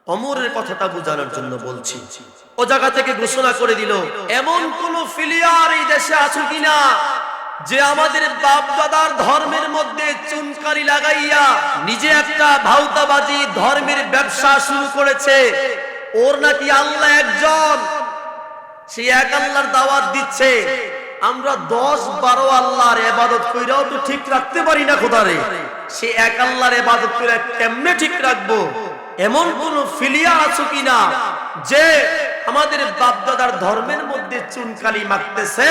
ওমরের কথাটা বোঝানোর জন্য বলছি। ও জায়গা থেকে ঘোষণা করে দিল, এমন কোন ফিলিয়ার এই দেশে আছে কিনা যে আমাদের বাপ দাদার ধর্মের মধ্যে চুনকারি লাগাইয়া নিজে একটা ভাউতাবাজি ধর্মের ব্যবসা শুরু করেছে। ওর নাকি আল্লাহ একজন, সে এক আল্লাহর দাওয়াত দিচ্ছে। আমরা 10-12 আল্লাহর ইবাদত কইরাও তো ঠিক রাখতে পারি না খোদারে, সে এক আল্লাহর ইবাদত কইরা কেমনে ঠিক রাখবো? এমন কোন ফিলিয়া আছে কিনা যে আমাদের বাপদাদার ধর্মের মধ্যে চুনকালি মাখতেছে?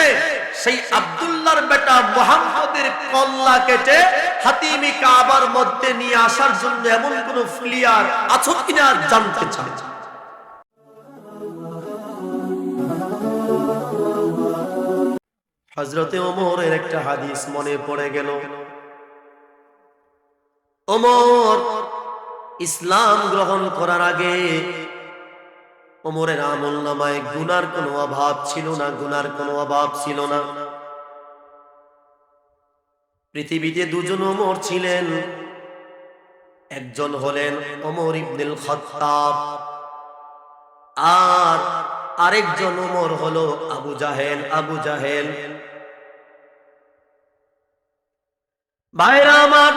সেই আব্দুল্লাহর বেটা মুহাম্মদের কল্লা কেটে হাতিমি কাবার মধ্যে নিয়ে আসার জন্য এমন কোন ফিলিয়ার আছে কিনা জানতে চাই। হযরতে ওমরের একটা হাদিস মনে পড়ে গেল। ওমর ইসলাম গ্রহণ করার আগে ওমরের আমলনামায় গুনার কোনো অভাব ছিল না, গুনার কোনো অভাব ছিল না। পৃথিবীতে দুজন ওমর ছিলেন, একজন হলেন ওমর ইবনুল খাত্তাব, আর আরেকজন ওমর হলো আবু জাহেল। আবু জাহেল ভাইরা আমার,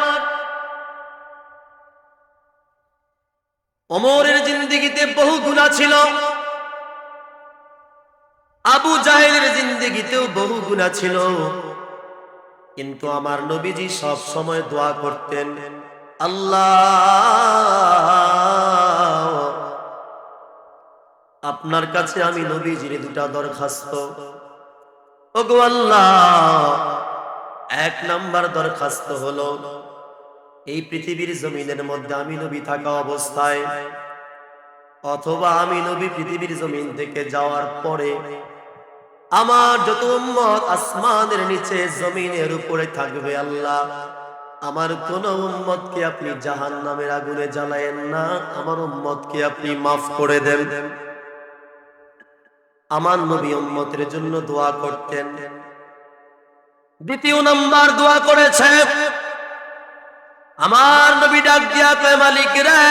ওমরের জিন্দেগিতে বহু গুনাহ ছিল, আবু জাহেলের জিন্দেগিতেও বহু গুনাহ ছিল। কিন্তু আমার নবীজি সব সময় দোয়া করতেন, আল্লাহ আপনার কাছে আমি নবীজির দুটা দরখাস্ত। ওগো আল্লাহ, এক নাম্বার দরখাস্ত হলো এই পৃথিবীর জমিনের মধ্যে আমি নবী থাকা অবস্থায় অথবা আমি নবী পৃথিবীর জমিন থেকে যাওয়ার পরে আমার যত উম্মত আসমানের নিচে জমিনের উপরে থাকবে, আল্লাহ আমার কোন উম্মতকে আপনি জাহান্নামের আগুনে জ্বালায়েন না, আমার উম্মতকে আপনি মাফ করে দেন। আমার নবী উম্মতের জন্য দোয়া করতেন। দ্বিতীয় নাম্বার দোয়া করেছে, আমার নবী ডাক দিয়া কয়, মালিক রে,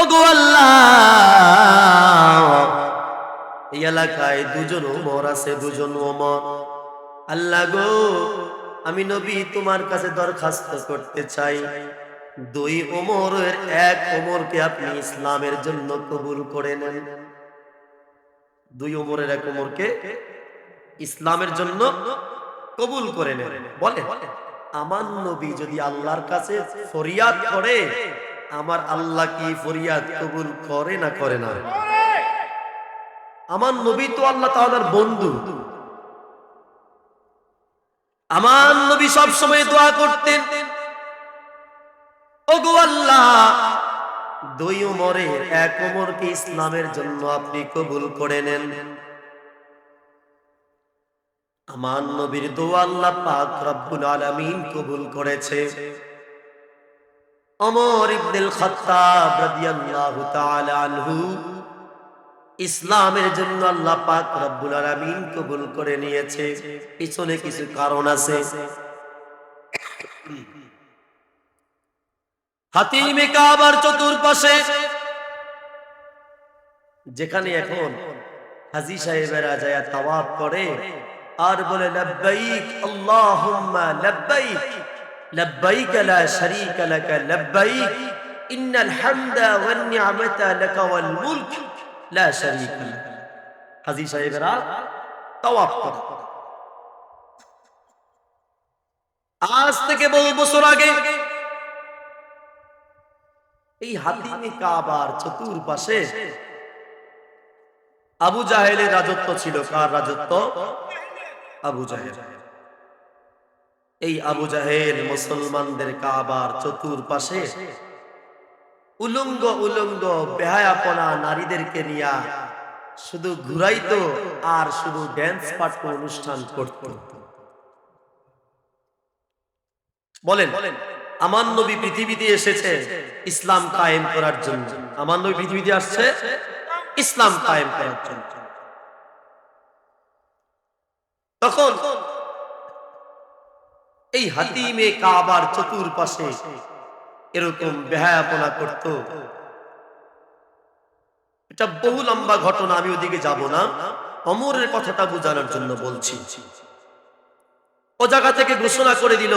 ওগো আল্লাহ এই এলাকায় দুজন ওমর আছে, দুজন ওমর, আল্লাহ গো আমি নবী তোমার কাছে দরখাস্ত করতে চাই, দুই ওমরের এক ওমরকে আপনি ইসলামের জন্য কবুল করে নেন। দুই ওমরের এক ওমরকে ইসলামের জন্য কবুল করে নেন। বলে আমার নবী যদি আল্লাহর কাছে ফরিয়াদ করে, আমার আল্লাহ কি ফরিয়াদ কবুল করে না করে না? আমার নবী তো আল্লাহ তাআলার বন্ধু। আমার নবী সব সময় দোয়া করতেন, ওগো আল্লাহ দুই ওমরের এক ওমরকে ইসলামের জন্য আপনি কবুল করে নেন। আমার নবীর দোয়া আল্লাহ পাক রব্বুল আলামিন কবুল করেছে। ওমর ইবনুল খাত্তাব রাদিয়াল্লাহু তাআলা আনহু ইসলামের জন্য আল্লাহ পাক রব্বুল আলামিন কবুল করে নিয়েছে। পিছনে কিছু কারণ আছে। হাতিমে কাবার চতুর্পাশে, যেখানে এখন হাজী সাহেবেরা যায় তাওয়াফ করে আর বলে লব্বাইক আল্লাহুম্মা লব্বাইক লব্বাইক লা শারীকা লাক লব্বাইক ইন্নাল হামদা ওয়ান নি'মাতা লাক ওয়াল মুলক লা শারীকা লাক। হাজী সাহেবেরা তাওয়াফ করে। আজ থেকে বহু বছর আগে এই হাতিমে কাবার চতুর্পাশে আবু জাহেলের রাজত্ব ছিল। কার রাজত্ব? আবু জাহেল। এই আবু জাহেল মুসলমানদের কাবার চতুর্পাশে উলঙ্গ উলঙ্গ বেহায়াপনা নারীদেরকে নিয়া শুধু ঘুরাইতো আর শুধু ড্যান্স পার্টি অনুষ্ঠান করত। বলেন, আমার নবী পৃথিবীতে এসেছে ইসলাম কায়েম করার জন্য। আমার নবী পৃথিবীতে আসছে ইসলাম কায়েম করার জন্য। তখন এই হাতিমে কাবার চতুর্পাশে এরকম বেহায়াপনা করত। এটা বহু লম্বা ঘটনা, আমি ওদিকে যাব না, ওমরের কথাটা বোঝানোর জন্য বলছি। ও জায়গা থেকে ঘোষণা করে দিল,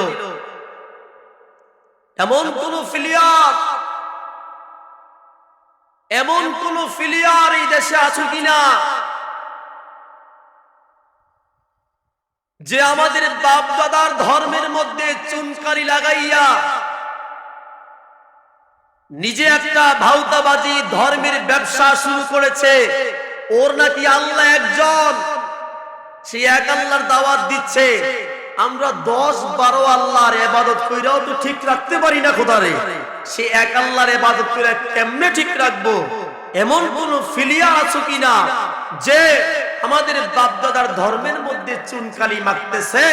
এমন কোন ফিলিয়ার এই দেশে আছে কিনা যে আমাদের বাপ দাদার ধর্মের মধ্যে চুনকারি লাগাইয়া নিজে একটা ভাউতাবাজি ধর্মের ব্যবসা শুরু করেছে। ওর নাকি আল্লাহ একজন, সে এক আল্লাহর দাওয়াত দিচ্ছে। আমরা 10-12 আল্লাহর ইবাদত কইরাও তো ঠিক রাখতে পারি না খোদারে, সে এক আল্লাহর ইবাদত কইরা কেমনে ঠিক রাখবো? এমন কোন ফিলিয়া আছে কিনা যে আমাদের বাপদাদার ধর্মের মধ্যে চুনকালি মাখতেছে?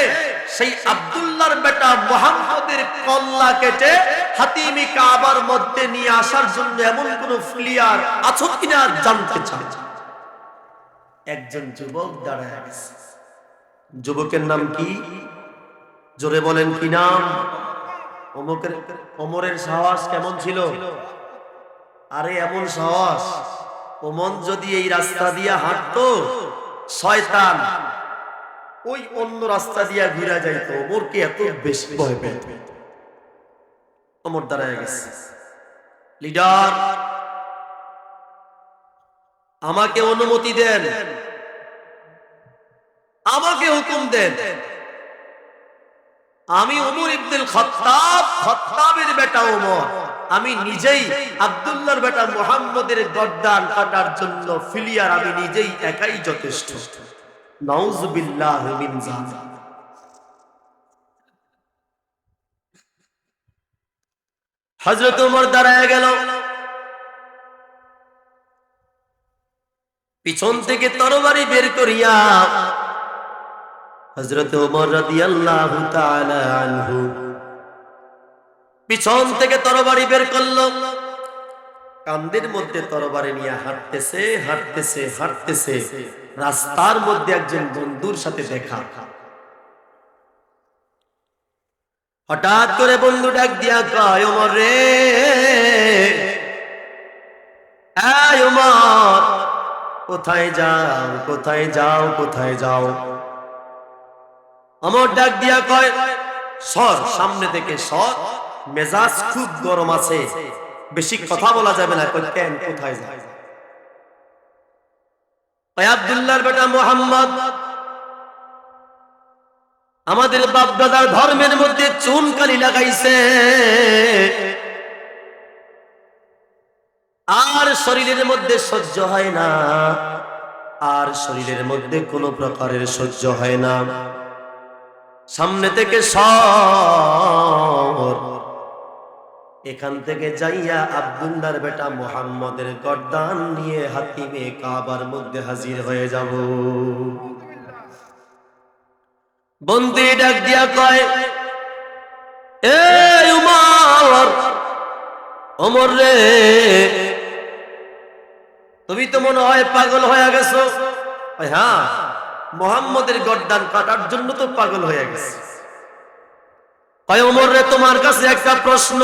সেই আব্দুল্লাহর বেটা মুহাম্মদের কল্লা কেটে হাতিমি কাবার মধ্যে নিয়ে আসার জন্য এমন কোন ফিলিয়ার আছে কিনা জানতে চাই। একজন যুবক দাঁড়ায় আছে। যুবকের নাম কি? জোরে বলেন কি নাম? ওমরের সাহস কেমন ছিল? আরে এমন সাহস, ওমর যদি এই রাস্তা দিয়ে হাঁটতো, শয়তান ওই অন্য রাস্তা দিয়ে ঘুরে যাইতো। ওমরকে এত বেশি ভয় পেত। ওমর দাঁড়ায় গেছে। লিডার, আমাকে অনুমতি দেন, আমাকে হুকুম দেন। আমি ওমর ইবনুল খাত্তাব, খাত্তাবের বেটা ওমর, আমি নিজেই আব্দুল্লাহর বেটা মুহাম্মদের গর্দান কাটার জন্য ফিলিয়ার আমি নিজেই একাই যথেষ্ট। নাউযুবিল্লাহি মিন যালিক। হযরত ওমর দাঁড়ায় গেল। পিছন থেকে তরবারি বের করিয়া হযরত ওমর রাদিয়াল্লাহু তাআলা আনহু পিছন থেকে তরবারি বের করলো। কাঁধের মধ্যে তরবারি নিয়ে হাঁটতেছে হাঁটতেছে হাঁটতেছে। রাস্তার মধ্যে একজন বন্ধুর সাথে দেখা। হঠাৎ করে বন্ধু ডাক দিয়া কয়, ওমর রে, এই ওমর, কোথায় যাও কোথায় যাও কোথায় যাও? ওমর ডাক দিয়া কয়, সর, সামনে থেকে সর, মেজাজ খুব গরম আছে, বেশি কথা বলা যাবে না। কই কেন, কোথায় যায়? ওই আব্দুল্লাহর বেটা মুহাম্মদ আমাদের বাপ দাদার ধর্মের মধ্যে চুনকালি লাগাইছে, আর শরীরের মধ্যে সহ্য হয় না, আর শরীরের মধ্যে কোনো প্রকারের সহ্য হয় না। সামনে থেকে সর, এখান থেকে যাইয়া আব্দুল্লাহর বেটা মুহাম্মদের গর্দান নিয়ে হাতিমে কাবার মধ্যে হাজির হয়ে যাব। বন্দী ডাক দিয়া কয়, এই ওমর, ওমর রে, তুমি তো মনে হয় পাগল হয়ে গেছো। হ্যাঁ, মুহাম্মদের গর্দান কাটার জন্য তো পাগল হয়ে গেছে। কয়, ওমর রে, তোমার কাছে একটা প্রশ্ন।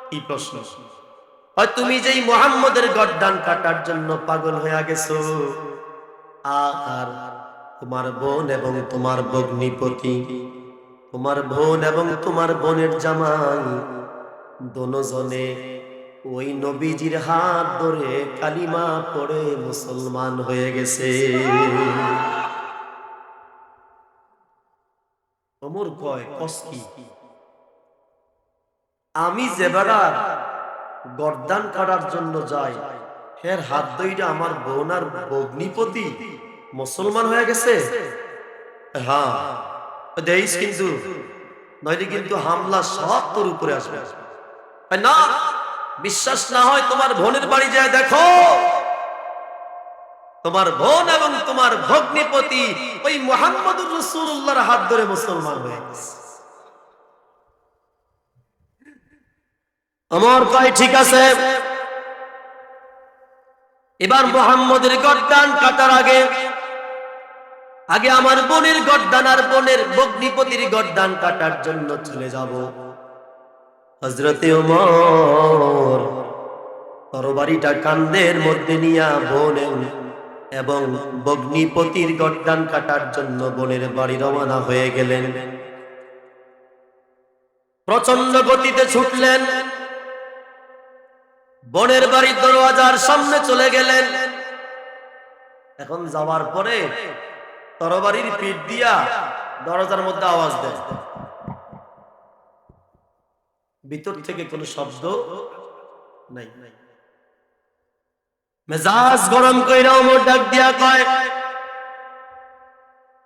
কি প্রশ্ন? হয় তুমি যেই মুহাম্মদের গর্দান কাটার জন্য পাগল হয়ে গেছো, আর তোমার বোন এবং তোমার ভগ্নিপতি, তোমার বোন এবং তোমার বোনের জামাই দোনোজনে ওই নবীজির হাত ধরে কালিমা পড়ে মুসলমান হয়ে গেছে। ওমর কয়, কস কি? আমি যে বেড়ার গর্দান কাটার জন্য যাই, এর হাত ধইরা আমার বোন আর ভগ্নিপতি মুসলমান হয়ে গেছে। হ্যাঁ, দেখিস কিন্তু, নইলে কিন্তু হামলা সব তোর উপরে আসবে। না, বিশ্বাস না হয় তোমার বোনের বাড়ি যায় দেখো, তোমার বোন এবং তোমার ভগ্নিপতি ওই মুহাম্মদুর রাসূলুল্লাহর হাত ধরে মুসলমান হয়ে গেছে। ওমর কয়, ঠিক আছে। এবার মুহাম্মদের গর্দান কাটার আগে আমার বোনের গর্দান আর বোনের ভগ্নিপতির গর্দান কাটার জন্য চলে যাব। হযরতে ওমর তরবারিটা কান্দের মধ্যে নিয়া বোন এবং ভগ্নিপতির গর্দান কাটার জন্য বোনের বাড়ি রওনা হয়ে গেলেন। প্রচন্ড গতিতে ছুটলেন, বোনের বাড়ির দরওয়াজার সামনে চলে গেলেন। এখন যাওয়ার পরে তরবারির পিঠ দিয়া দরজার মধ্যে আওয়াজ দেয়, ভিতর থেকে কোনো শব্দ নাই। মেজাজ গরম কইরা ওমর ডাক দিয়া কয়,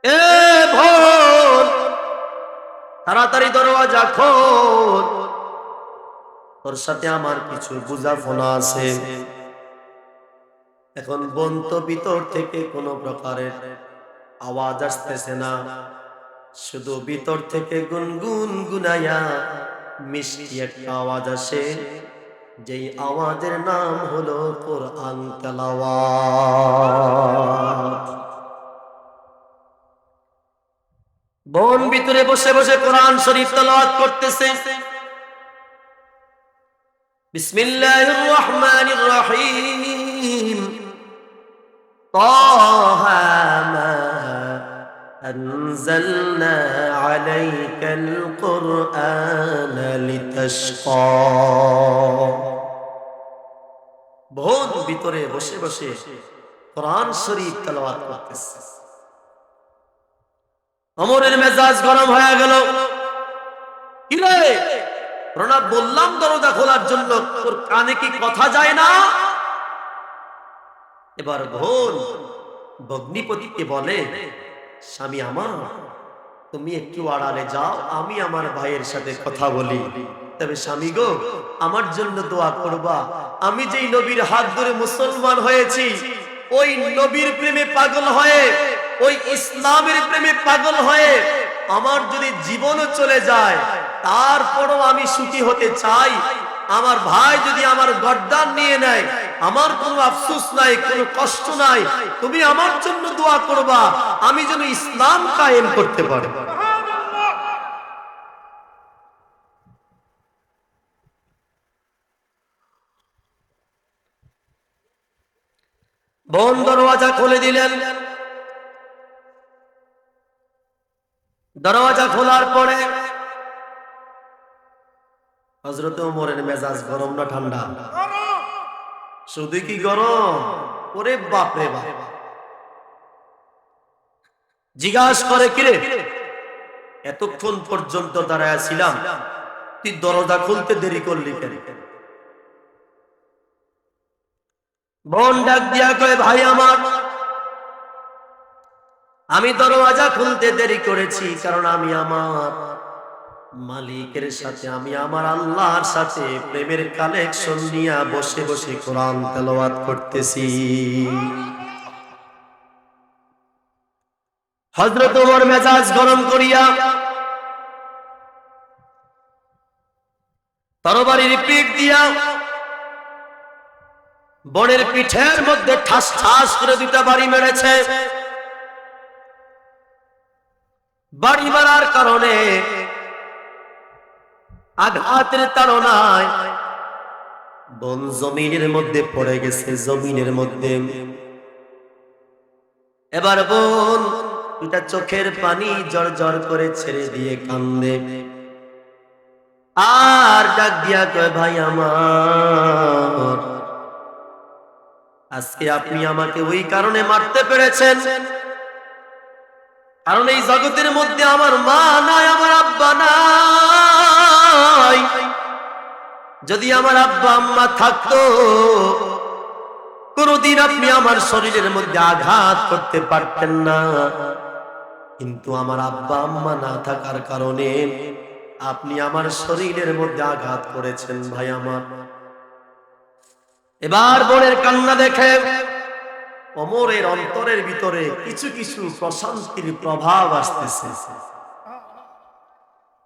এ বোন, তাড়াতাড়ি দরওয়াজা খোল, তোর সাথে আমার কিছু বুঝাফোনা আছে। এখন বোন তো ভিতর থেকে কোনো প্রকারের আওয়াজ আসতেছে না, শুধু ভিতর থেকে গুনগুন গুনাইয়া মিষ্টি একটা আওয়াজ আসে, যেই আওয়াজের নাম হলো কোরআন তেলাওয়াত। বোন ভিতরে বসে বসে কোরআন শরীফ তেলাওয়াত করতেছে। বিসমিল্লাহির রহমানির রহিম, তাহা মা আনজালনা আলাইকাল কুরআনা লিতাশকা। বোন ভিতরে বসে বসে কোরআন শরীফ তেলাওয়াত করতেছে। ওমরের মেজাজ গরম হয়ে গেল, কি রে প্রণব, বললাম দরজা খোলার জন্য, তোর কানে কি কথা যায় না? এবার বোন ভগ্নিপতিকে বলে, স্বামী আমার, তুমি একটু আড়ালে যাও, আমি আমার ভাইয়ের সাথে কথা বলি। তবে স্বামী গো, আমার জন্য দোয়া করবা। আমি যেই নবীর হাত ধরে মুসলমান হয়েছি, ওই নবীর প্রেমে পাগল হয়ে, ওই ইসলামের প্রেমে পাগল হয়ে আমার যদি জীবনও চলে যায়, তারপরও আমি সুখী হতে চাই। আমার ভাই যদি আমার গর্দান নিয়ে নেয়, আমার কোনো আফসোস নাই, কোনো কষ্ট নাই। তুমি আমার জন্য দোয়া করবা, আমি যেন ইসলাম কায়েম করতে পারি। বোন দরওয়াজা খুলে দিলেন। দরওয়াজা খোলার পরে হযরত ওমরের মেজাজ গরম না ঠান্ডা? শুধু কি গরম? ওরে বাপ রে বাপ! জিজ্ঞাসা করে, কিরে এতক্ষণ পর্যন্ত দাঁড়ায় ছিলাম, তুই দরজা খুলতে দেরি করলি কেন? বোন ডাক দিয়া কয়, ভাই আমার, আমি দরওয়াজা খুলতে দেরি করেছি কারণ আমি আমার মালিকের সাথে, আমি আমার আল্লাহর সাথে প্রেমের কালেকশন নিয়ে বসে বসে কোরআন তেলাওয়াত করতেছি। হযরত ওমর মেজাজ গরম করিয়া তরবারির পিঠ দিয়া বোনের পিঠের মধ্যে ঠাস ঠাস করে দুটা বাড়ি মেরেছে। বাড়ি মারার কারণে, আঘাতের তাড়নায় বোন জমিনের মধ্যে পড়ে গেছে, জমিনের মধ্যে। এবার বোন দুটা চোখের পানি জড় করে ছেড়ে দিয়ে কান্দে, আর ডাক দিয়া কয়, ভাই আমার, আজকে আপনি আমাকে ওই কারণে মারতে পেরেছেন কারণ এই জগতের মধ্যে আমার মা নাই, আমার আব্বা নাই। যদি আমার আব্বা আম্মা থাকতো, কোনদিন আপনি আমার শরীরের মধ্যে আঘাত করতে পারতেন না। কিন্তু আমার আব্বা আম্মা না থাকার কারণে আপনি আমার শরীরের মধ্যে আঘাত করেছেন ভাই আমার। এবার বোনের কান্না দেখে ওমরের অন্তরের ভিতরে কিছু কিছু প্রশান্তির প্রভাব আসতেছে।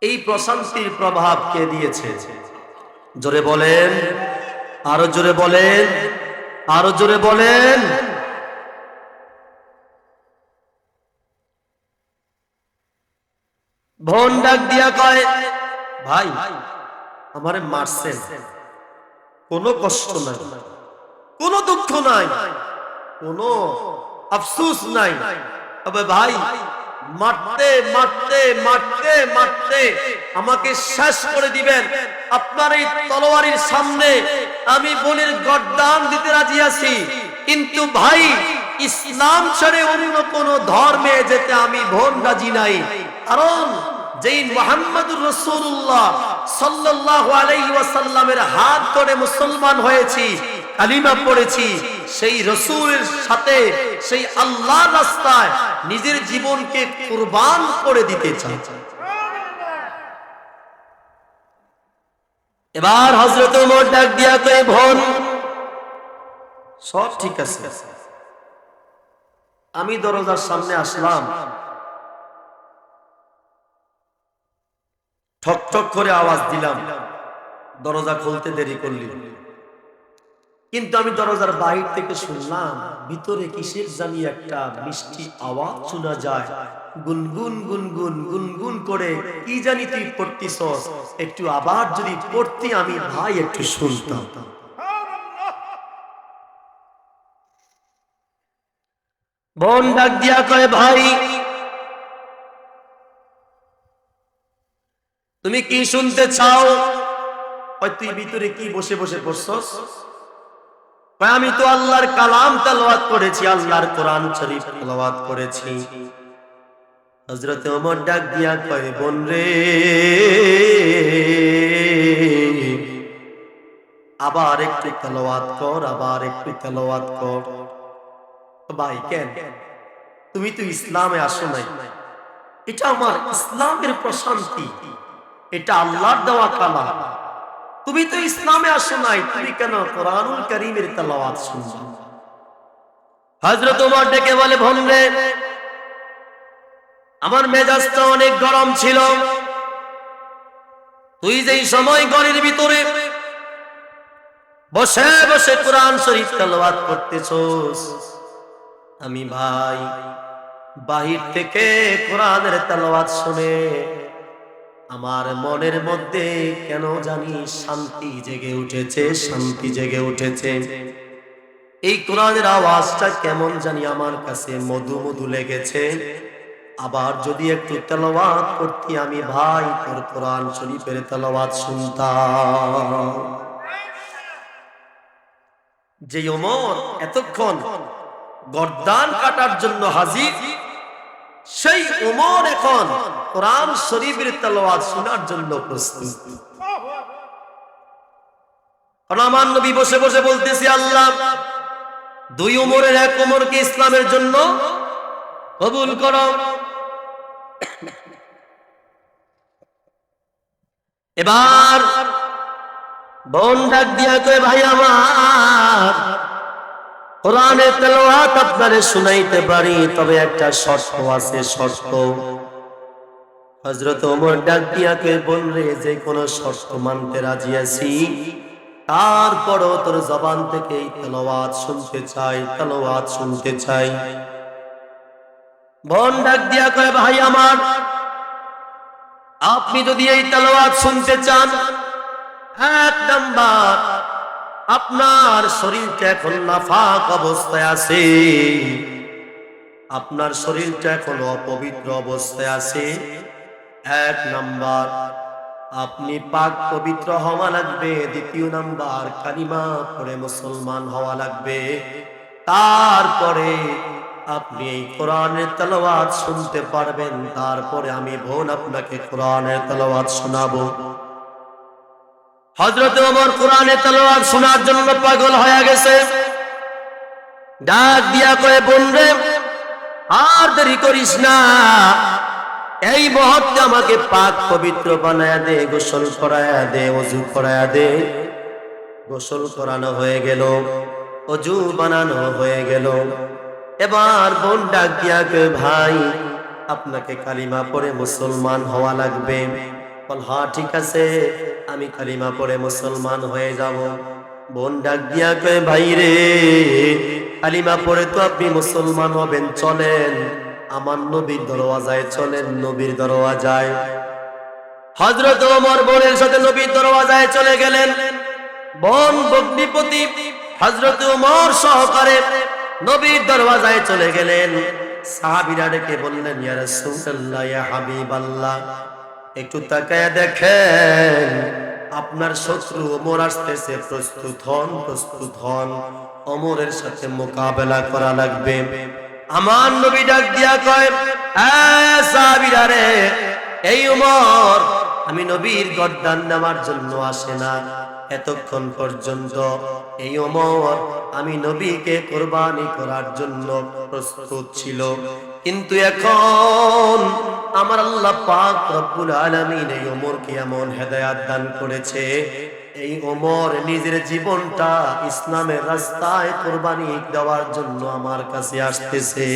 এই প্রশান্তির প্রভাব কে দিয়েছে? জোরে বলেন, আরো জোরে বলেন, আরো জোরে বলেন। বোন ডাক দিয়া কয়, ভাই আমারে মারছেন, কোনো কষ্ট নাই, কোনো দুঃখ নাই, কোনো আফসোস নাই, তবে ভাই মারতে মারতে মারতে মারতে আমাকে শেষ করে দিবেন। আপনার এই তলোয়ারের সামনে আমি বোনের গর্দান দিতে রাজি আছি, কিন্তু ভাই ইসলাম ছেড়ে অন্য কোন ধর্মে যেতে আমি বোন রাজি নাই। কারণ যেই মুহাম্মদুর রাসূলুল্লাহ সাল্লাল্লাহু আলাইহি ওয়াসাল্লামের হাত ধরে মুসলমান হয়েছি, কালিমা পড়েছি, সেই রাসূলের সাথে সেই আল্লাহর রাস্তায় নিজের জীবনকে কুরবান করে দিতে চাই। এবার হযরত ওমর ডাক দিয়া কয়, বোন সব ঠিক আছে, আমি দরজার সামনে আসলাম, ঠক ঠক করে আওয়াজ দিলাম, দরজা খুলতে দেরি করলি, কিন্তু আমি দরজার বাহির থেকে শুনলাম ভিতরে কিসের জানি একটা মিষ্টি আওয়াজ শোনা যায়, গুনগুন গুনগুন গুনগুন করে কি জানি তুই পড়তিছস, একটু আবার যদি পড়তি আমি ভাই একটু শুনতাম। বোন ডাক দিয়া কয়, ভাই তুমি কি শুনতে চাও? তুই ভিতরে কি বসে বসে পড়ছস? আমি তো আল্লাহর কালাম তেলাওয়াত করেছি, আল্লাহর কোরআন শরীফ তেলাওয়াত করেছি। হযরত ওমর ডাক দিয়া কয়, বোন রে আবার একটু তেলাওয়াত কর, আবার একটু তেলাওয়াত কর। ভাই কেন? তুমি তো ইসলামে আসো নাই, এটা আমার ইসলামের প্রশান্তি, এটা আল্লাহর দেওয়া কালাম, তুমি তো ইসলামে আসো নাই, তুমি কেন কোরআনুল কারীমের তেলাওয়াত শুনছো? হযরত ওমর ডেকে বলে, বোন রে আমার মেজাজটা অনেক গরম ছিল, তুই যেই সময় ঘরের ভিতরে বসে বসে কোরআন শরীফ তেলাওয়াত করতেছস, আমি ভাই বাহির থেকে কোরআনের তেলাওয়াত শুনে আমার মনের মধ্যে কেন জানি শান্তি জেগে উঠেছে, শান্তি জেগে উঠেছে। এই কোরআনের আওয়াজটা কেমন জানি আমার কাছে মধু মধু লেগেছে। আবার যদি একটু তেলাওয়াত করতি আমি ভাই তোর কোরআন শরীফের তেলাওয়াত শুনতাম। যে ওমর এতক্ষণ গর্দান কাটার জন্য হাজির, সেই ওমর এখন কোরআন শরীফের তেলাওয়াত শোনার জন্য প্রস্তুত। আমার নবী বসে বসে বলতেছে, আল্লাহ দুই ওমরের এক ওমরকে ইসলামের জন্য কবুল করো। এবার বোন ডাক দিয়া কয়, ভাই আমার কোরআনের তেলাওয়াত আপনারে শুনাইতে পারি, তবে একটা শর্ত আছে, শর্ত। হযরত ওমর ডাক দিয়া কয়, বোন রে যে কোনো শর্ত মানতে রাজি আছি, তারপরও তোর জবান থেকে এই তেলাওয়াত শুনতে চাই, তেলাওয়াত শুনতে চাই। বোন ডাক দিয়া কয়, ভাই আমার আপনি যদি এই তেলাওয়াত শুনতে চান, এক নাম্বার আপনার শরীরটা এখন নাফাক অবস্থায় আছে, আপনার শরীরটা এখন অপবিত্র অবস্থায় আছে। এক নাম্বার আপনি পাক পবিত্র হওয়া লাগবে। দ্বিতীয় নাম্বার কালিমা পড়ে মুসলমান হওয়া লাগবে। তারপরে আপনি এই কোরআনের তেলাওয়াত শুনতে পারবেন। তারপরে আমি বোন আপনাকে কোরআনের তেলাওয়াত শোনাবো। হযরত ওমর কোরআনের তেলাওয়াত শোনার জন্য পাগল হয়ে গেছে। ডাক দিয়া কয়ে, বোন রে আর দেরি করিস না, এই মুহূর্তে আমাকে পাক পবিত্র বানায়া দে, গোসল করায়া দে, ওযু করায়া দে। গোসল করানো হয়ে গেল, ওযু বানানো হয়ে গেল। এবার বোন ডাক দিয়া কয়, ভাই আপনাকে কালিমা পড়ে মুসলমান হওয়া লাগবে। বল, হ্যাঁ ঠিক আছে, আমি কালিমা পড়ে মুসলমান হয়ে যাব। বোন ডাক দিয়া কয়, ভাই রে কালিমা পড়ে তো আপনি মুসলমান হবেন, চলেন আমার নবীর দরওয়াজায় চলেন, নবীর দরওয়াজায়। হযরত ওমর বোনের সাথে নবীর দরওয়াজায় চলে গেলেন। বোন ভগ্নিপতি হযরত ওমর সহকারে নবীর দরওয়াজায় চলে গেলেন। সাহাবীরা ডেকে বললেন, ইয়া রাসূলুল্লাহ, ইয়া হাবিবাল্লাহ, একটু তাকায় দেখেন, আপনার শত্রু ওমর আসতেছে, প্রস্তুত হন, প্রস্তুত হন, ওমরের সাথে মোকাবেলা করা লাগবে। আমার নবী ডাক দিয়া কয়, সাহাবীরা রে, এই ওমর আমি নবীর গর্দান নেওয়ার জন্য আসে না, এতক্ষণ পর্যন্ত এই ওমর আমি নবীকে কুরবানি করার জন্য প্রস্তুত ছিল, কিন্তু এখন আমার আল্লাহ পাক রব্বুল আলামিন এই ওমরকে এমন হেদায়েত দান করেছে, এই ওমর নিজের জীবনটা ইসলামের রাস্তায় কুরবানি দেওয়ার জন্য আমার কাছে আসতেছে।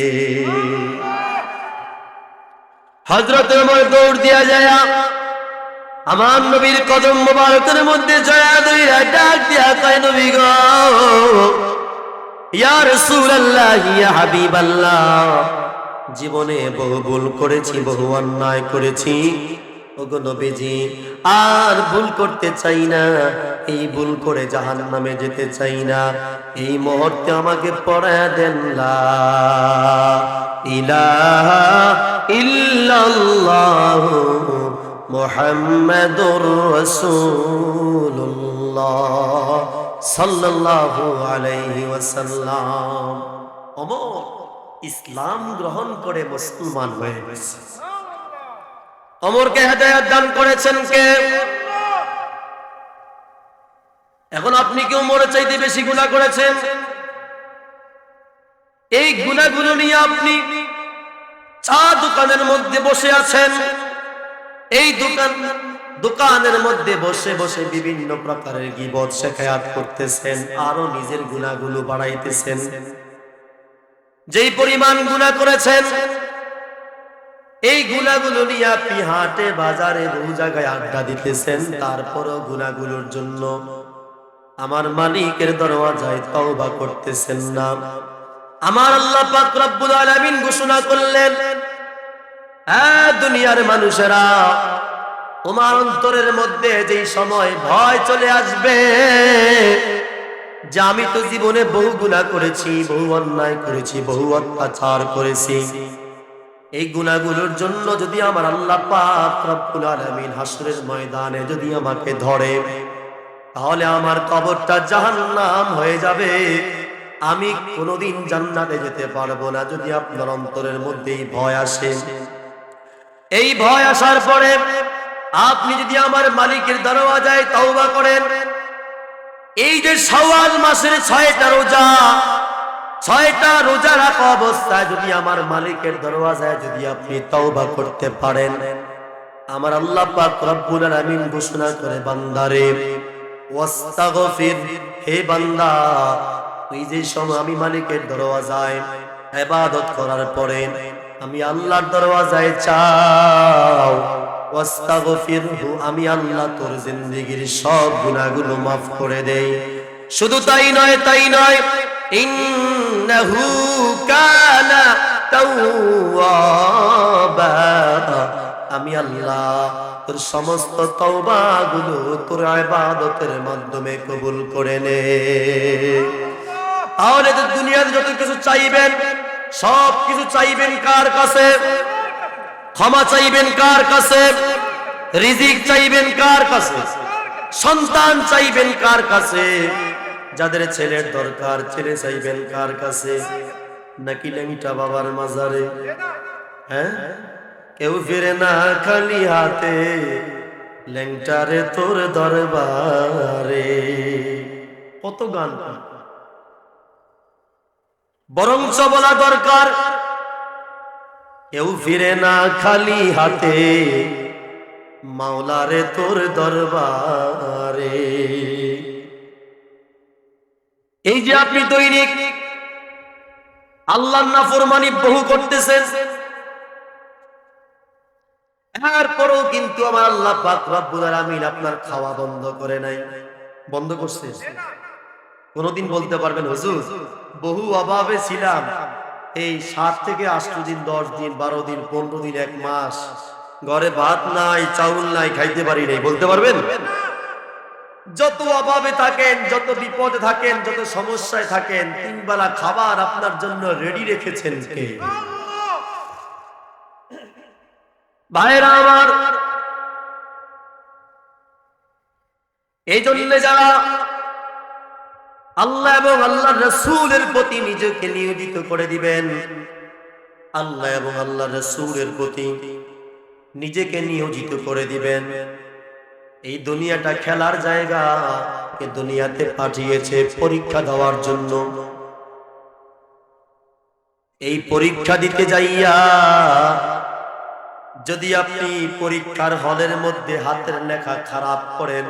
হযরত ওমর দৌড় দিয়া যায় আমার নবীর কদম মোবারকের মধ্যে জয়া দইরা ডাক দিয়া কয়, নবী গো, ইয়া রাসূলুল্লাহ, ইয়া হাবিবাল্লাহ, জীবনে বহু ভুল করেছি, বহু অন্যায় করেছি, ওগো নবীজি আর ভুল করতে চাই না, এই ভুল করে জাহান্নামে যেতে চাই না, এই মুহূর্তে আমাকে পড়ায়া দেন লা ইলাহা ইল্লাল্লাহ মুহাম্মাদুর রাসূলুল্লাহ সাল্লাল্লাহু আলাইহি ওয়াসাল্লাম। ওমর ইসলাম গ্রহণ করে মুসলমান হয়ে গেছে। ওমরকে হেদায়েত দান করেছেন কে? এখন আপনি কি ওমরের চাইতে বেশি গুনাহ করেছেন? এই গুনাহগুলো নিয়ে আপনি চা দোকানের মধ্যে বসে আছেন, এই দোকানের মধ্যে বসে বসে বিভিন্ন প্রকারের গীবত শেখায়াত করতেছেন, আরো নিজের গুনাহগুলো বাড়াইতেছেন। যেই পরিমাণ গুনাহ করেছেন, এই গুনাহগুলো নিয়ে আপনি হাটে বাজারে বহু জায়গায় আড্ডা দিতেছেন, তারপরও গুনাহগুলোর জন্য আমার মালিকের দরওয়াজায় তওবা করতেছেন না। আমার আল্লাহ পাক রব্বুল আলামিন ঘোষণা করলেন, দুনিয়ার মানুষেরা, তোমার অন্তরের মধ্যে যেই সময় ভয় চলে আসবে যে আমি তো জীবনে বহু গুনাহ করেছি, বহু অন্যায় করেছি, বহু অত্যাচার করেছি, এই গুনাহগুলোর জন্য যদি আমার আল্লাহ পাক রব্বুল আলামিন হাসরের ময়দানে যদি আমাকে ধরে, তাহলে আমার কবরটা জাহান্নাম হয়ে যাবে, আমি কোনোদিন জান্নাতে যেতে পারবো না। যদি আপনার অন্তরের মধ্যে এই ভয় আসে, এই ভয় আসার পরে আপনি যদি আমার মালিকের দরওয়াজায় তওবা করেন, এই যে শাওয়াল মাসের 6টা রোজা, 6টা রোজা রাখা অবস্থায় যদি আমার মালিকের দরওয়াজায় যদি আপনি তওবা করতে পারেন, আমার আল্লাহ পাক রব্বুল আলামিন ঘোষণা করে, বান্দারে ওয়াস্তাগফির, হে বান্দা, তুই যে সময় আমি মালিকের দরওয়াজায় ইবাদত করার পরে আমি আল্লাহর দরওয়াজায় চাও, ওয়াস্তাগফিরহু, আমি আল্লাহ তোর জিন্দেগীর সব গুনাহগুলো maaf করে দেই। শুধু তাই নয়, ইন্নাহু কানা তাওয়াবা, আমি আল্লাহ তোর সমস্ত তওবাগুলো তোর ইবাদতের মাধ্যমে কবুল করে নে। তাহলে তো দুনিয়াতে যত কিছু চাইবেন, সব কিছু চাইবেন কার কাছে? ক্ষমা চাইবেন কার কাছে? রিজিক চাইবেন কার কাছে? সন্তান চাইবেন কার কাছে? যাদের ছেলের দরকার, ছেলে চাইবেন কার কাছে? নাকি ল্যাংটা বাবার মাজারে? হ্যাঁ, কেউ ফিরে না খালি হাতে, ল্যাংটারে তোর দরবারে। কত গান, বরঞ্চ বলা দরকার, কেউ ফিরে না খালি হাতে, মাওলারে তোর দরবারে। এই যে আপনি দৈনিক আল্লাহর নাফরমানি বহু করতেছেন, এরপরও কিন্তু আমার আল্লাহ পাক রব্বুল আলামিন আপনার খাওয়া বন্ধ করে নাই। বন্ধ করছে? কোনদিন বলতে পারবেন হুজুর বহু অভাবে ছিলাম, এই 7 থেকে 8 দিন, 10 দিন, 12 দিন, 15 দিন, 1 মাস ঘরে ভাত নাই, চাউল নাই, খাইতে পারি নাই, বলতে পারবেন? যত অভাবে থাকেন, যত বিপদে থাকেন, যত সমস্যায় থাকেন, তিন বেলা খাবার আপনার জন্য রেডি রেখেছেন কে? ভাইরা আমার, এই জন্য যারা আল্লাহ এবং আল্লাহর রাসূলের প্রতি নিজেকে নিয়োজিত করে দিবেন, আল্লাহ এবং আল্লাহর রাসূলের প্রতি নিজেকে নিয়োজিত করে দিবেন, এই দুনিয়াটা খেলার জায়গা, এই দুনিয়াতে পাঠিয়েছে পরীক্ষা দেওয়ার জন্য। এই পরীক্ষা দিতে যাইয়া যদি আপনি পরীক্ষার হলের মধ্যে হাতের লেখা খারাপ করেন,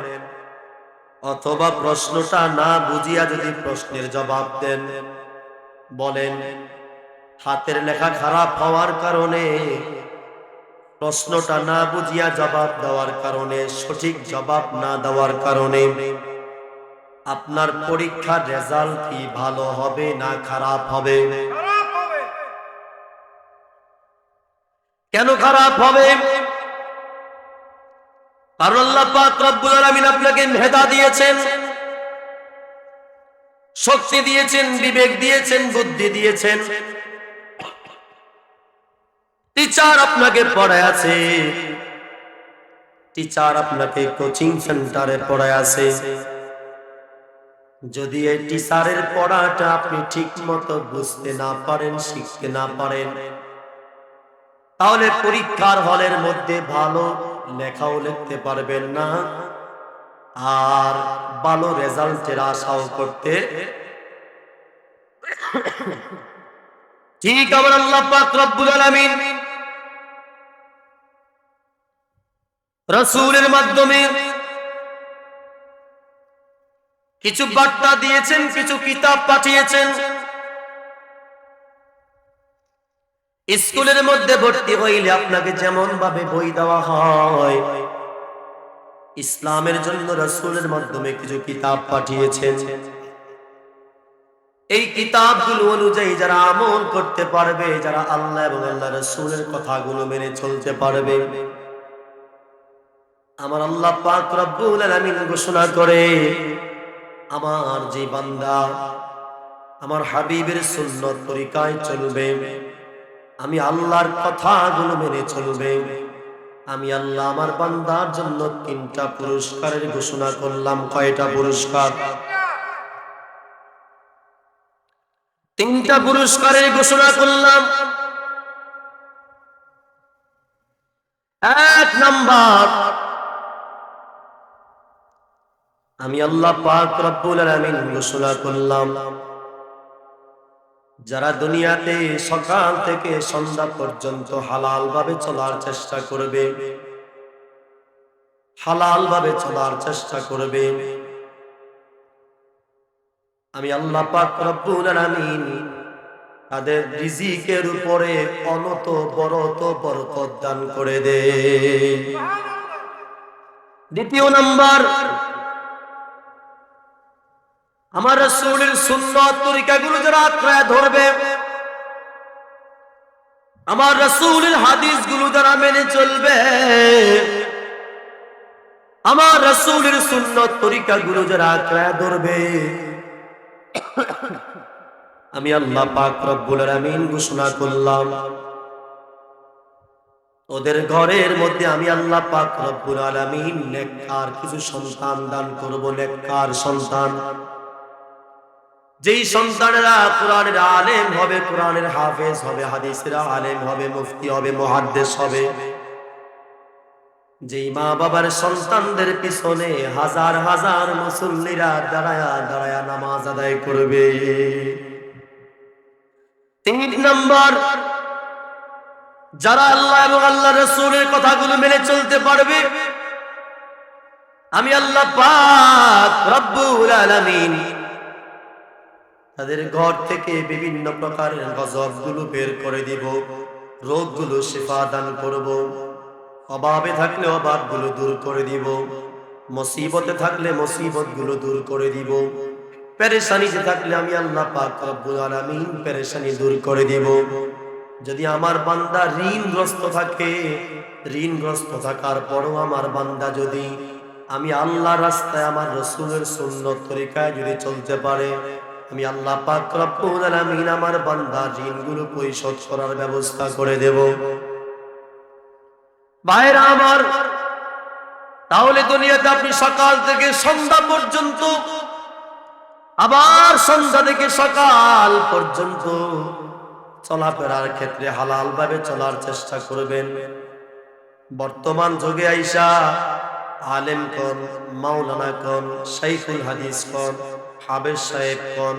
অথবা প্রশ্নটা না বুঝিয়া যদি প্রশ্নের জবাব দেন, বলেন হাতের লেখা খারাপ হওয়ার কারণে, প্রশ্নটা না বুঝিয়া জবাব দেওয়ার কারণে, সঠিক জবাব না দেওয়ার কারণে আপনার পরীক্ষার রেজাল্ট কি ভালো হবে না খারাপ হবে? কেন খারাপ হবে? কারণ আল্লাহ পাক রব্বুল আলামিন আপনাকে মেধা দিয়েছেন, শক্তি দিয়েছেন, বিবেক দিয়েছেন, বুদ্ধি দিয়েছেন। টিচার আপনাকে পড়ায় আছে, টিচার আপনাকে কোচিং সেন্টারে পড়ায় আছে। যদি এই টিচারের পড়াটা আপনি ঠিক মতো বুঝতে না পারেন, শিখতে না পারেন, তাহলে পরীক্ষার হলের মধ্যে ভালো লেখাও লিখতে পারবেন না, আর ভালো রেজাল্টের আশাও করতে। ঠিক আমার আল্লাহ পাক রব্বুল আলামিন রাসূলের মাধ্যমে কিছু বার্তা দিয়েছেন, কিছু কিতাব পাঠিয়েছেন। স্কুলের মধ্যে ভর্তি হইলে আপনাকে যেমন ভাবে বই দেওয়া হয়, ইসলামের জন্য রাসূলের মাধ্যমে কিছু কিতাব পাঠিয়েছেন। এই কিতাবগুলো অনুযায়ী যারা আমল করতে পারবে, যারা আল্লাহ এবং আল্লাহ রাসূলের কথাগুলো মেনে চলতে পারবে, আমার আল্লাহ পাক রব্বুল আলামিন ঘোষণা করে, আমার যে বান্দা আমার হাবিবের সুন্নত তরিকায় চলবে, আমি আল্লাহর কথাগুলো মেনে চলবে, আমি আল্লাহ আমার বান্দার জন্য 3টা পুরস্কারের ঘোষণা করলাম। কয়টা পুরস্কার? 3টা পুরস্কারের ঘোষণা করলাম। 1 নাম্বার, আমি আল্লাহ পাক রব্বুল আলামিন ঘোষণা করলাম, যারা দুনিয়াতে সকাল থেকে সন্ধ্যা পর্যন্ত হালাল ভাবে চলার চেষ্টা করবে, হালাল ভাবে চলার চেষ্টা করবে, আমি আল্লাহ পাক রব্বুল আলামিন তাদের রিজিকের উপরে অনত বরত বরকত দান করে দেয়। 2 নাম্বার, আমার রাসূলের সুন্নাত তরিকাগুলো যারা আঁকড়ে ধরবে, আমার রাসূলের হাদিসগুলো যারা মেনে চলবে, আমার রাসূলের সুন্নাত তরিকাগুলো যারা আঁকড়ে ধরবে, আমি আল্লাহ পাক রব্বুল আলামিন ঘোষণা করলাম, ওদের ঘরের মধ্যে আমি আল্লাহ পাক রব্বুল আলামিন নেককার কিছু সন্তান দান করব। নেককার সন্তান, যেই সন্তানেরা কোরআনের আলেম হবে, কোরআনের হাফেজ হবে, হাদিসের আলেম হবে, মুফতি হবে, মুহাদ্দিস হবে, যেই মা বাবার সন্তানদের পিছনে হাজার হাজার মুসল্লিরা দাঁড়ায়া দাঁড়ায়া নামাজ আদায় করবে। 3 নাম্বার, যারা আল্লাহ এবং আল্লাহ রাসূলের কথাগুলো মেনে চলতে পারবে, আমি আল্লাহ পাক রব্বুল আলামিন তাদের ঘর থেকে বিভিন্ন প্রকারের গজবগুলো বের করে দিব, রোগগুলো শিফা দান করব, অভাবে থাকলে অভাবগুলো দূর করে দিব, মুসিবতে থাকলে মুসিবতগুলো দূর করে দিব, পেরেশানিতে থাকলে আমি আল্লাহ পাক রব্বুল আলামিন পেরেশানি দূর করে দিব। যদি আমার বান্দা ঋণগ্রস্ত থাকে, ঋণগ্রস্ত থাকার পরও আমার বান্দা যদি আমি আল্লাহর রাস্তায় আমার রাসূলের সুন্নত তরিকায় যদি চলতে পারে, আমি আল্লাহ পাক রব্বুল আলামিন আমার বান্দার ঋণগুলো পরিশোধ করার ব্যবস্থা করে দেব। ভাইরা আমার, তাহলে দুনিয়াতে আপনি সকাল থেকে সন্ধ্যা পর্যন্ত, আবার সন্ধ্যা থেকে সকাল পর্যন্ত চলাফেরার ক্ষেত্রে হালাল ভাবে চলার চেষ্টা করবেন। বর্তমান যুগে আইসা আলেম কোন, মাওলানা কোন, শাইখুল হাদিস কোন, হাবেজ সাহেব কোন,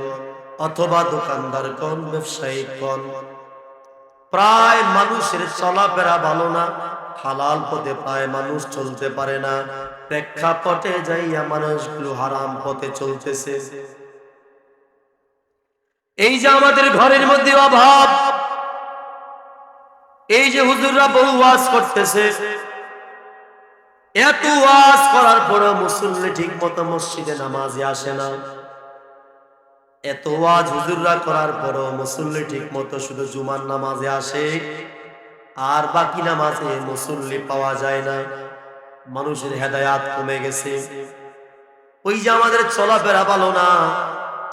অথবা দোকানদার কোন, ব্যবসায়ী কোন, প্রায় মানুষের চলাফেরা ভালো না, হালাল পথে প্রায় মানুষ চলতে পারে না। প্রেক্ষাপটে যাইয়া মানুষগুলো হারাম পথে চলতেছে। এই যে আমাদের ঘরের মধ্যে অভাব, এই যে হুজুররা বহু ওয়াজ করতেছে, এত ওয়াজ করার পরও মুসল্লি ঠিক মতো মসজিদে নামাজে আসে না। এত ওয়াজ হুজুররা করার পরও মুসল্লি ঠিক মতো শুধু জুমার নামাজে আসে, আর বাকি নামাজে মুসল্লি পাওয়া যায় না। মানুষের হেদায়াত কমে গেছে। ওই যে আমাদের চলাফেরা ভালো না,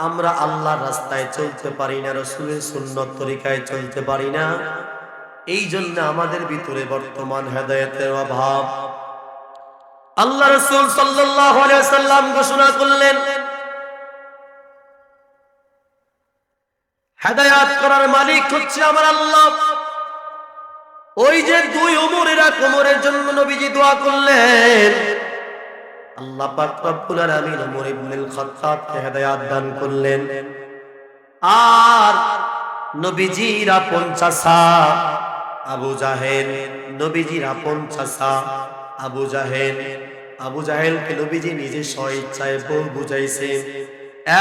আমরা আল্লাহর রাস্তায় চলতে পারি না, রাসূলের সুন্নত তরিকায় চলতে পারি না। এই জন্য আমাদের ভিতরে বর্তমান হেদায়েতের অভাব। আল্লাহ রাসূল সাল্লাল্লাহু আলাইহি ওয়াসাল্লাম ঘোষণা করলেন, হেদায়েত করার মালিক হচ্ছে আমার আল্লাহ। ওই যে দুই ওমরেরা কোমরের জন্য নবীজি দোয়া করলেন, আল্লাহ পাক রব্বুল আলামিন ওমর ইবনুল খাত্তাবকে হেদায়েত দান করলেন। আর নবীজির আপন চাচা আবু জাহেল, নবীজির আপন চাচা আবু জাহেল, আবু জাহেলকে নবীজি নিজে স্বইচ্ছায় বউ বুঝাইছে।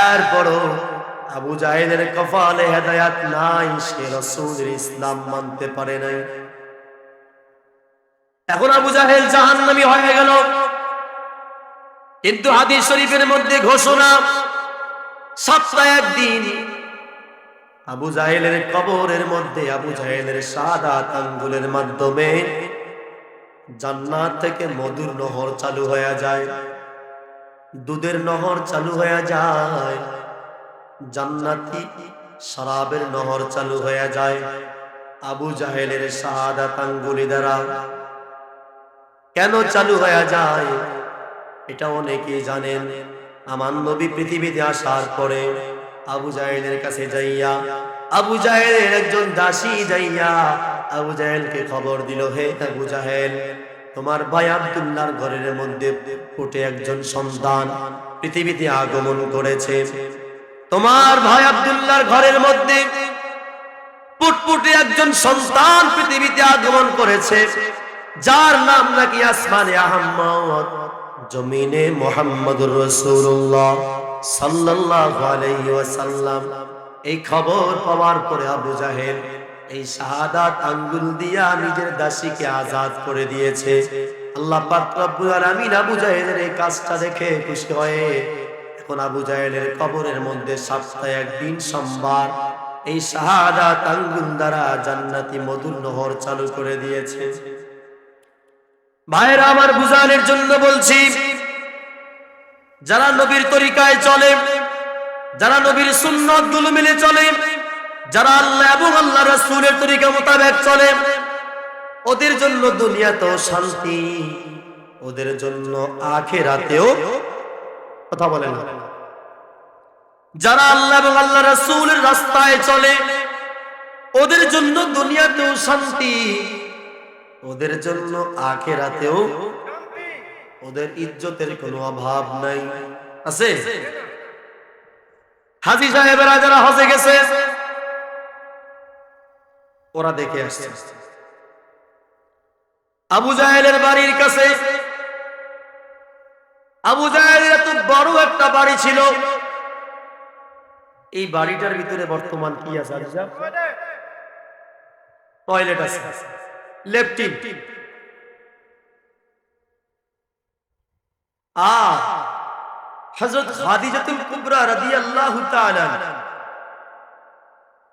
এরপরও আবু জাহেলের কপালে হেদায়েত নাই, সে রাসূলের ইসলাম মানতে পারে নাই। এখন আবু জাহেল জাহান্নামী হয়ে গেল। কিন্তু হাদিস শরীফের মধ্যে ঘোষণা, সপ্তাহে একদিন আবু জাহেলের কবরের মধ্যে আবু জাহেলের শাহাদাত আঙ্গুলের মাধ্যমে জান্নাত থেকে মধুর নহর চালু হয়ে যায়, দুধের নহর চালু হয়ে যায়, জান্নাতি শরাবের নহর চালু হয়ে যায় আবু জাহেলের শাহাদাত আঙ্গুলি দ্বারা। কেন চালু হয়ে যায় এটা অনেকেই জানেন। আমার নবী পৃথিবীতে আসার পরে আবু জাহেলের কাছে যাইয়া, আবু জাহেলের একজন দাসী যাইয়া আবু জাহেলকে খবর দিল, হে আবু জাহেল, তোমার ভাই আব্দুল্লাহর ঘরের মধ্যে ফুটে একজন সন্তান পৃথিবীতে আগমন করেছে। তোমার ভাই আব্দুল্লাহর ঘরের মধ্যে ফুটফুটে একজন সন্তান পৃথিবীতে আগমন করেছে, যার নাম নাকি আসমানে আহমদ, জমিনে মুহাম্মদুর রাসূলুল্লাহ সাল্লাল্লাহু আলাইহি ওয়াসাল্লাম। এই খবর পাওয়ার পরে আবু জাহেল এই শাহাদাত আঙ্গুল দিয়া নিজের দাসীকে আজাদ করে দিয়েছে। আল্লাহ পাক রব্বুল আলামিন আবু জাহেলের এই কাজটা দেখে খুশি হয়ে এখন আবু জাহেলের কবরের মধ্যে সপ্তাহে একদিন সোমবার এই শাহাদাত আঙ্গুল দ্বারা জান্নাতি মধুর নহর চালু করে দিয়েছে। ভাইরা আমার, বুঝানোর জন্য বলছি, যারা নবীর তরিকায় চলে, যারা নবীর সুন্নাত গুলো মেনে চলে, যারা আল্লাহ এবং আল্লাহ রাসূলের তরিকা মোতাবেক চলে, ওদের জন্য দুনিয়াতেও শান্তি, ওদের জন্য আখিরাতেও, কথা বলেন, যারা আল্লাহ এবং আল্লাহ রাসূলের রাস্তায় চলে ওদের জন্য দুনিয়াতেও শান্তি, ওদের জন্য আখিরাতেও ওদের ইজ্জতের কোনো অভাব নাই। আছে হাজী সাহেবেরা যারা হজে গেছে ওরা দেখে আসছে আবু জাহেলের বাড়ির কাছে। আবু জাহেলের এত বড় একটা বাড়ি ছিল, এই বাড়িটার ভিতরে বর্তমান কি আছে? টয়লেট আছে, লেট্রিন, আর হযরত খাদিজাতুল কুবরা রাদিয়াল্লাহু তাআলা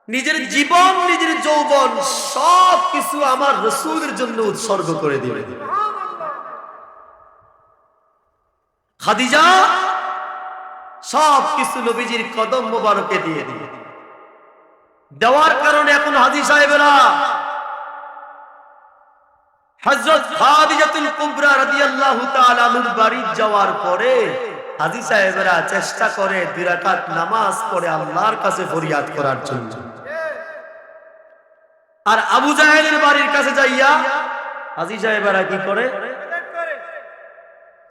নিজের জীবন, নিজের যৌবন সব কিছু আমার রাসূলের জন্য উৎসর্গ করে দিবে। খাদিজা সব কিছু নবীজির কদম মোবারকে দিয়ে দিবে। দেওয়ার কারণে এখন হাজী সাহেবেরা হযরত খাদিজাতুল কুবরা রাদিয়াল্লাহু তাআলা আনহার বাড়ি যাওয়ার পরে হাজী সাহেবেরা চেষ্টা করে 2 রাকাত নামাজ পড়ে আল্লাহর কাছে ফরিয়াদ করার জন্য। আর আবু জাহেলের বাড়ির কাছে যাইয়া হাজী সাহেবেরা কি করে,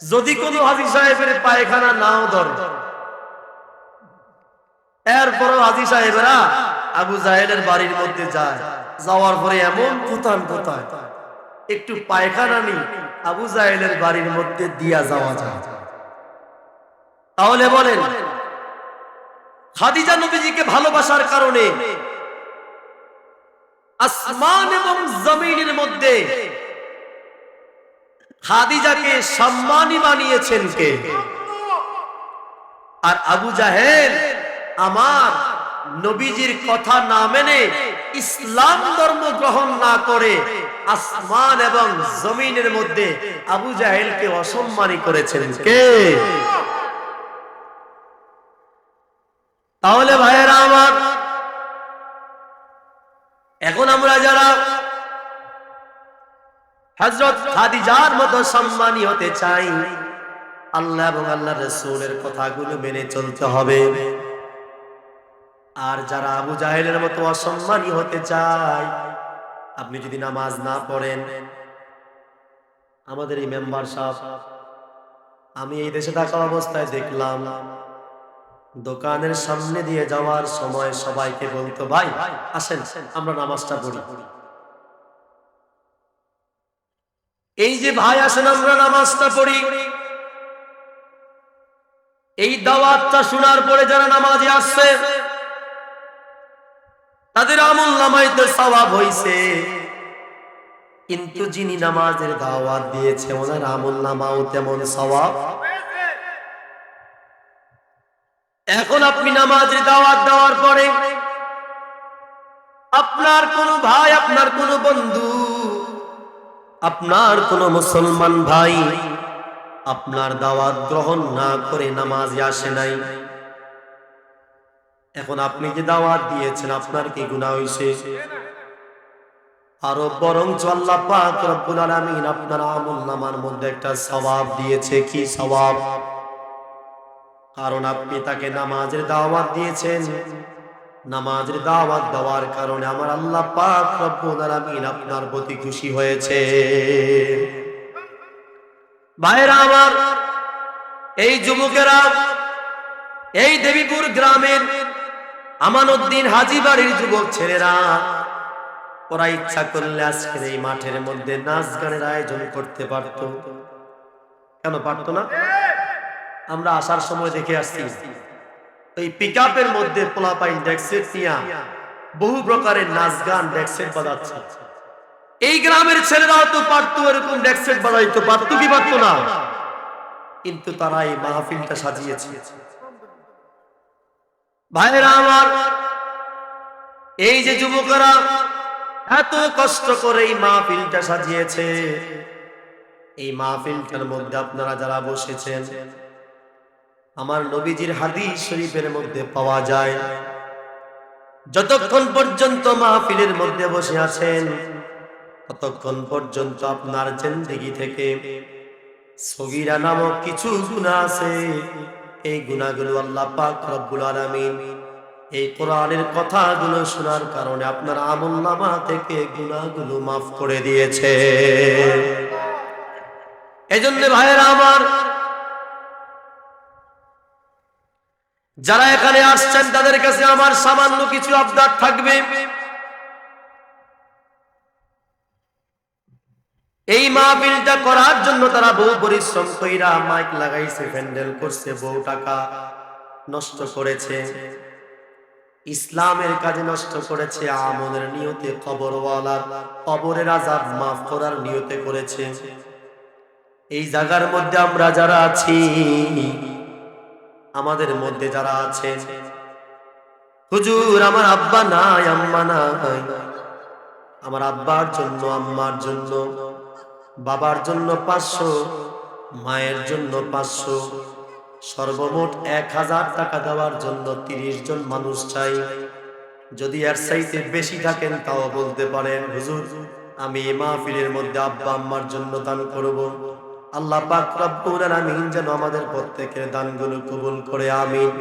যদি কোনো হাজী সাহেবের পায়খানা নাও ধরে, এরপরও হাজী সাহেবেরা আবু জাহেলের বাড়ির মধ্যে যায়। যাওয়ার পরে এমন কোথান কোথায় একটু পায়খানা নি আবু জাহেলের বাড়ির মধ্যে দিয়া যাওয়া যায়। তাহলে বলেন, খাদিজা নবীজিকে ভালোবাসার কারণে আসমান এবং জমিনের মধ্যে খাদিজাকে সম্মানী বানিয়েছেন কে? আর আবু জাহেল আমার নবীজির কথা না মেনে ইসলাম ধর্ম গ্রহণ না করে আসমান এবং জমিনের মধ্যে আবু জাহেলকে অসম্মানী করেছেন কে? তাহলে ভাইয়েরা আমার, এখন আমরা যারা হযরত খাদিজার মতো সম্মানী হতে চাই, আল্লাহ এবং আল্লাহর রাসূলের কথাগুলো মেনে চলতে হবে। আর যারা আবু জাহেলের মতো অসম্মানী হতে চায়, আপনি যদি নামাজ না পড়েন, আমাদের এই মেম্বার সাহেব, আমি এই দেশে থাকা অবস্থায় দেখলাম দোকানের সামনে দিয়ে যাওয়ার সময় সবাইকে বলতো, ভাই আসেন আমরা নামাজটা পড়ি। এই যে ভাই আসেন আমরা নামাজটা পড়ি, এই দাওয়াতটা শোনার পরে যারা নামাজে আসছে তাদের আমলনামায় তো সওয়াব হইছে, কিন্তু যিনি নামাজের দাওয়াত দিয়েছে ওনার আমলনামাও তেমন সওয়াব। এখন আপনি নামাজের দাওয়াত দেওয়ার পরে আপনার কোন ভাই, আপনার কোন বন্ধু, আপনার কোন মুসলমান ভাই আপনার দাওয়াত গ্রহণ না করে নামাজে আসে নাই, এখন আপনি যে দাওয়াত দিয়েছেন আপনার কি গুনাহ হইছে? আরো বরঞ্চ আল্লাহ পাক রব্বুল আলামিন আপনার আমলনামার মধ্যে একটা সওয়াব দিয়েছে। কি সওয়াব? কারণ আপনি তাকে নামাজের দাওয়াত দিয়েছেন। নামাজের দাওয়াত দেওয়ার কারণে আমার আল্লাহ পাক রব্বুল আলামিন আপনার প্রতি খুশি হয়েছে। ভাইরা আমার, এই যুবকেরা, এই দেবীপুর গ্রামের আমানউদ্দিন হাজী বাড়ির যুবক ছেলেরা, ওরা ইচ্ছা করলে আজকের এই মাঠের মধ্যে নাচ গানের আয়োজন করতে পারত। কেন পারত না? আমরা আসার সময় দেখে আসছি এই পিকআপের মধ্যে পোলাপাইন ডেক্সেট নিয়া বহু প্রকারের নাচ গান ডেক্সেট বাজাচ্ছে। এই গ্রামের ছেলেরাও তো পারতো, এরকম ডেক্সেট বাজাইতে পারতো কি পারতো না? কিন্তু তারা এই মাহফিলটা সাজিয়েছে। ভাইরা আমার, এই যে যুবকরা এত কষ্ট করে এই মাহফিলটা সাজিয়েছে, এই মাহফিলটার মধ্যে আপনারা যারা বসেছেন, আমার নবীজির হাদিস শরীফের মধ্যে পাওয়া যায়, যতক্ষণ পর্যন্ত মাহফিলের মধ্যে বসে আছেন ততক্ষণ পর্যন্ত আপনার জিন্দেগি থেকে সগীরা নামক কিছু গুনাহ আছে। এই গুনাহগুলো আল্লাহ পাক রব্বুল আলামিন এই কোরআনের কথাগুলো শোনার কারণে আপনার আমলনামা থেকে গুনাহগুলো মাফ করে দিয়েছে। এজন্য ভাইয়েরা আমার, যারা এখানে আসছেন তাদের কাছে আমার সামান্য কিছু আবদার থাকবে। এই মাহফিলটা করার জন্য তারা বহু পরিশ্রম কইরা মাইক লাগাইছে, প্যান্ডেল করছে, বহু টাকা নষ্ট করেছে, ইসলামের কাজে নষ্ট করেছে, আমলের নিয়তে, কবরওয়ালার কবরের আযাব মাফ করার নিয়তে করেছে। এই জায়গার মধ্যে আমরা যারা আছি, আমাদের মধ্যে যারা আছেন হুজুর আমার আব্বা নাই, আম্মা নাই, আমার আব্বার জন্য, আম্মার জন্য, বাবার জন্য 500, মায়ের জন্য 500, সর্বমোট 1000 টাকা দেওয়ার জন্য 30 জন মানুষ চাই। যদি এর চাইতে বেশি থাকেন তাও বলতে পারেন। হুজুর আমি এই মাহফিলের মধ্যে আব্বা আম্মার জন্য দান করব। আল্লাহ পাক রব্বুল আলামিন যেন আমাদের প্রত্যেকের দানগুলো কবুল করে, আমিন।